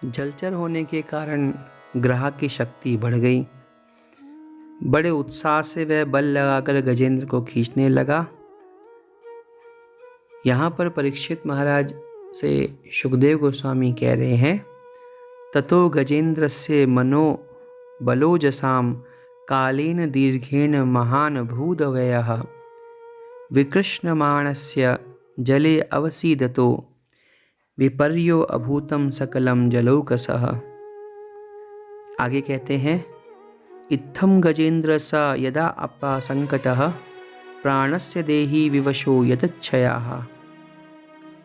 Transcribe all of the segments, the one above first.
जलचर होने के कारण ग्राहक की शक्ति बढ़ गई। बड़े उत्साह से वह बल लगाकर गजेंद्र को खींचने लगा। यहाँ पर परीक्षित महाराज से सुखदेव गोस्वामी कह रहे हैं, ततो गजेन्द्रस्य मनो बलोजसाम कालेन दीर्घेण महान भूदवयः विकृष्णमाणस्य जले अवसीदतो विपर्यो अभूतम सकलम जलौकसः। आगे कहते हैं, इत्थम गजेन्द्र स यदा अपा संकटः प्राणस्य देहि विवशो यदच्छयाः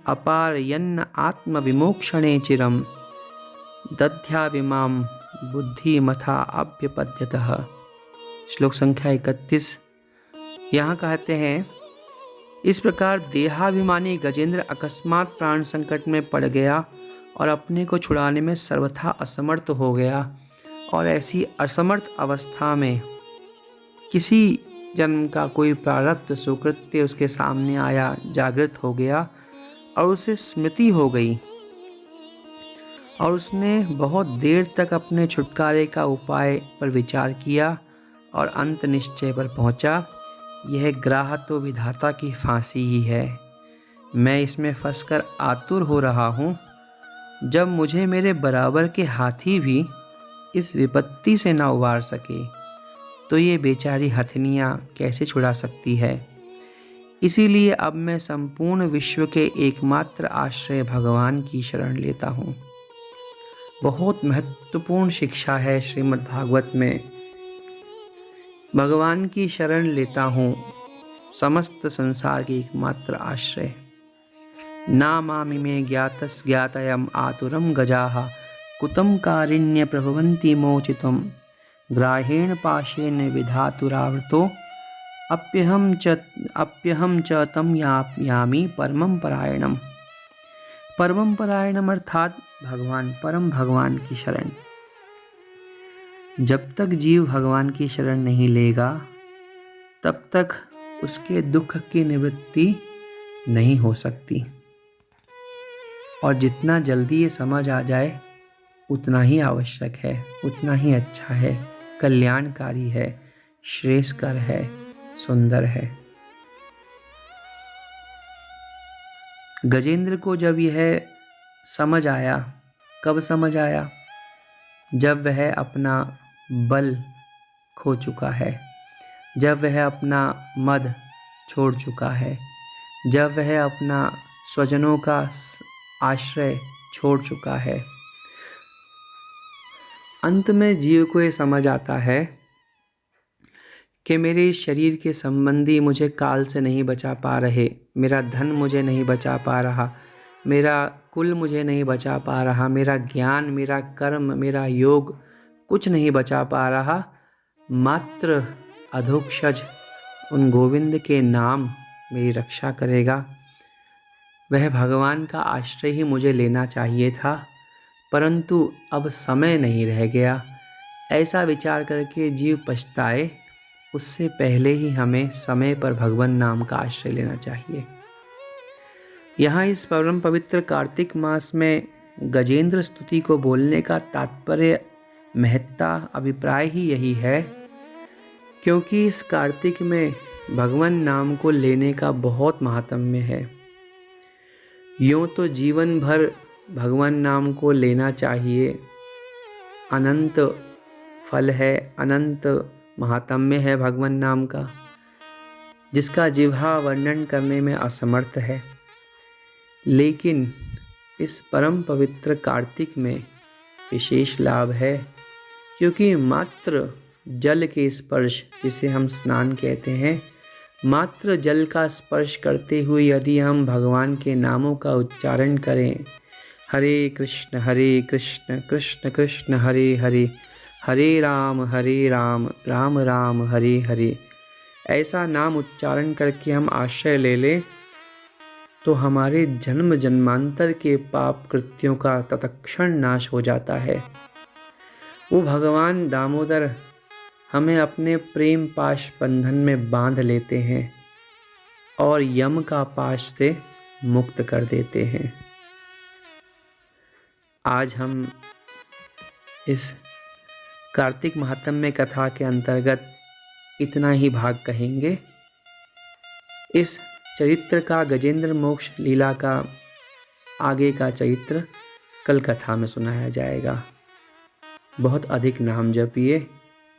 अपारयन्न आत्मविमोक्षणे चिरं दध्याविमां बुद्धिमथा अभ्यपद्यतः। श्लोक संख्या 31। यहाँ कहते हैं, इस प्रकार देहाभिमानी गजेंद्र अकस्मात प्राण संकट में पड़ गया और अपने को छुड़ाने में सर्वथा असमर्थ हो गया। और ऐसी असमर्थ अवस्था में किसी जन्म का कोई प्रारब्ध सुकृत्य उसके सामने आया, जागृत हो गया और उसे स्मृति हो गई और उसने बहुत देर तक अपने छुटकारे का उपाय पर विचार किया और अंत निश्चय पर पहुंचा। यह ग्राह तो विधाता की फांसी ही है। मैं इसमें फंसकर आतुर हो रहा हूँ। जब मुझे मेरे बराबर के हाथी भी इस विपत्ति से न उबार सके तो ये बेचारी हथनियाँ कैसे छुड़ा सकती है। इसीलिए अब मैं संपूर्ण विश्व के एकमात्र आश्रय भगवान की शरण लेता हूँ। बहुत महत्वपूर्ण शिक्षा है श्रीमद् भागवत में। भगवान की शरण लेता हूँ, समस्त संसार के एकमात्र आश्रय। नामामि मे ज्ञातस् ज्ञातयम् आतुरं गजाः कुतं कारिण्य प्रभवन्ति मोचितुं ग्राहेण पाशेन विधातुरावृतो अप्यहं च तं यामि परमं परायणम्। परमं परायणम अर्थात भगवान, परम भगवान की शरण। जब तक जीव भगवान की शरण नहीं लेगा तब तक उसके दुख की निवृत्ति नहीं हो सकती। और जितना जल्दी ये समझ आ जाए उतना ही आवश्यक है, उतना ही अच्छा है, कल्याणकारी है, श्रेयस्कर है, सुंदर है। गजेंद्र को जब यह समझ आया, कब समझ आया? जब वह अपना बल खो चुका है, जब वह अपना मद छोड़ चुका है, जब वह अपना स्वजनों का आश्रय छोड़ चुका है। अंत में जीव को ये समझ आता है कि मेरे शरीर के संबंधी मुझे काल से नहीं बचा पा रहे, मेरा धन मुझे नहीं बचा पा रहा, मेरा कुल मुझे नहीं बचा पा रहा, मेरा ज्ञान, मेरा कर्म, मेरा योग कुछ नहीं बचा पा रहा। मात्र अधोक्षज उन गोविंद के नाम मेरी रक्षा करेगा। वह भगवान का आश्रय ही मुझे लेना चाहिए था, परंतु अब समय नहीं रह गया। ऐसा विचार करके जीव पछताए, उससे पहले ही हमें समय पर भगवान नाम का आश्रय लेना चाहिए। यहाँ इस परम पवित्र कार्तिक मास में गजेंद्र स्तुति को बोलने का तात्पर्य, महत्ता, अभिप्राय ही यही है, क्योंकि इस कार्तिक में भगवान नाम को लेने का बहुत महात्म्य है। यूँ तो जीवन भर भगवान नाम को लेना चाहिए, अनंत फल है, अनंत महात्म्य है भगवान नाम का, जिसका जिह्वा वर्णन करने में असमर्थ है। लेकिन इस परम पवित्र कार्तिक में विशेष लाभ है, क्योंकि मात्र जल के स्पर्श, जिसे हम स्नान कहते हैं, मात्र जल का स्पर्श करते हुए यदि हम भगवान के नामों का उच्चारण करें, हरे कृष्ण कृष्ण कृष्ण हरे हरे, हरे राम राम राम हरे हरे, ऐसा नाम उच्चारण करके हम आश्रय ले लें तो हमारे जन्म जन्मांतर के पाप कृत्यों का तत्क्षण नाश हो जाता है। वो भगवान दामोदर हमें अपने प्रेम पाश बंधन में बांध लेते हैं और यम का पाश से मुक्त कर देते हैं। आज हम इस कार्तिक महात्म्य कथा के अंतर्गत इतना ही भाग कहेंगे। इस चरित्र का, गजेंद्र मोक्ष लीला का आगे का चरित्र कल कथा में सुनाया जाएगा। बहुत अधिक नाम जपिए।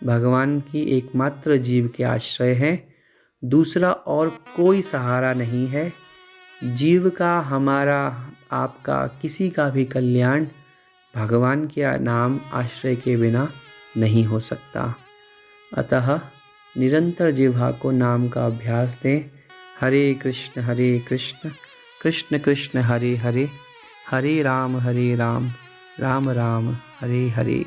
भगवान की एकमात्र जीव के आश्रय है, दूसरा और कोई सहारा नहीं है। जीव का, हमारा, आपका, किसी का भी कल्याण भगवान के नाम आश्रय के बिना नहीं हो सकता। अतः निरंतर जिह्वा को नाम का अभ्यास दें। हरे कृष्ण कृष्ण कृष्ण हरे हरे, हरे राम राम राम हरे हरे।